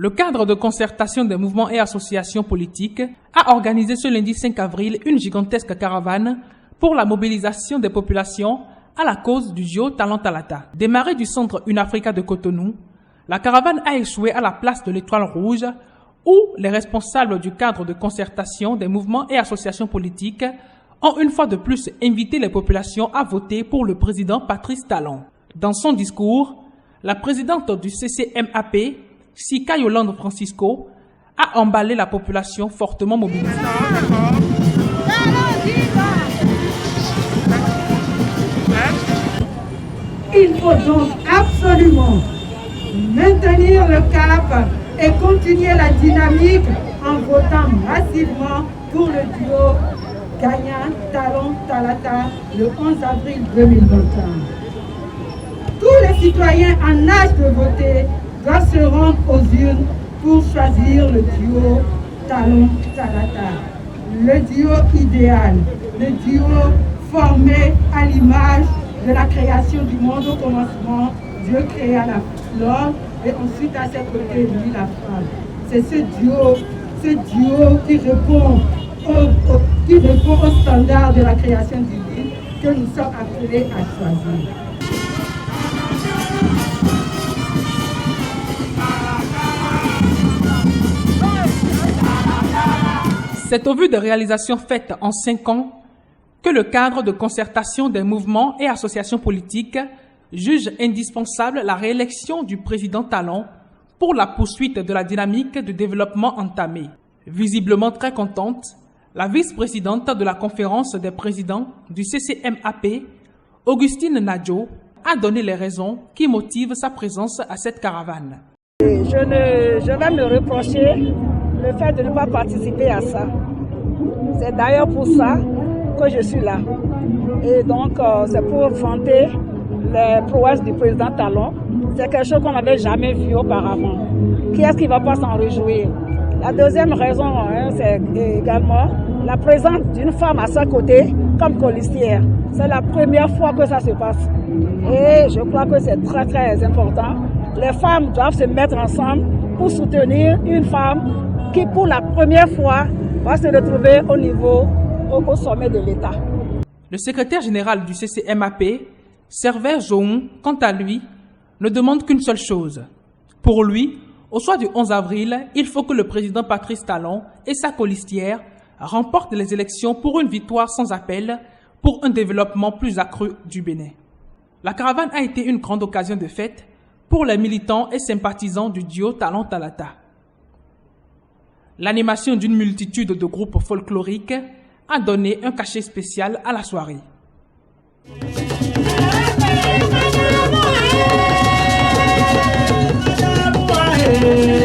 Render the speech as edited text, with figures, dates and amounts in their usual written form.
Le cadre de concertation des mouvements et associations politiques a organisé ce lundi 5 avril une gigantesque caravane pour la mobilisation des populations à la cause du JO Talent Talata. Démarrée du centre Une-Africa de Cotonou, la caravane a échoué à la place de l'Étoile Rouge où les responsables du cadre de concertation des mouvements et associations politiques ont une fois de plus invité les populations à voter pour le président Patrice Talon. Dans son discours, la présidente du CCMAP, Sika Yolande Francisco, a emballé la population fortement mobilisée. Il faut donc absolument maintenir le cap et continuer la dynamique en votant massivement pour le duo gagnant Talon Talata le 11 avril 2021. Tous les citoyens en âge de voter doivent se rendre aux urnes pour choisir le duo Talon Talata, le duo idéal, le duo formé à l'image de la création du monde. Au commencement, Dieu créa l'homme et ensuite à ses côtés lui la femme. C'est ce duo qui répond au standard de la création divine que nous sommes appelés à choisir. C'est au vu des réalisations faites en 5 ans que le cadre de concertation des mouvements et associations politiques juge indispensable la réélection du président Talon pour la poursuite de la dynamique de développement entamée. Visiblement très contente, la vice-présidente de la conférence des présidents du CCMAP, Augustine Nadjo, a donné les raisons qui motivent sa présence à cette caravane. Je vais me reprocher le fait de ne pas participer à ça. C'est d'ailleurs pour ça que je suis là. Et donc, c'est pour vanter les prouesses du président Talon. C'est quelque chose qu'on n'avait jamais vu auparavant. Qui est-ce qui ne va pas s'en réjouir? La deuxième raison, c'est également la présence d'une femme à sa côté comme colistière. C'est la première fois que ça se passe. Et je crois que c'est très très important. Les femmes doivent se mettre ensemble pour soutenir une femme qui, pour la première fois, va se retrouver au sommet de l'État. Le secrétaire général du CCMAP, Servais Zohon, quant à lui, ne demande qu'une seule chose. Pour lui, au soir du 11 avril, il faut que le président Patrice Talon et sa colistière remportent les élections pour une victoire sans appel, pour un développement plus accru du Bénin. La caravane a été une grande occasion de fête pour les militants et sympathisants du duo Talon Talata. L'animation d'une multitude de groupes folkloriques a donné un cachet spécial à la soirée. Hey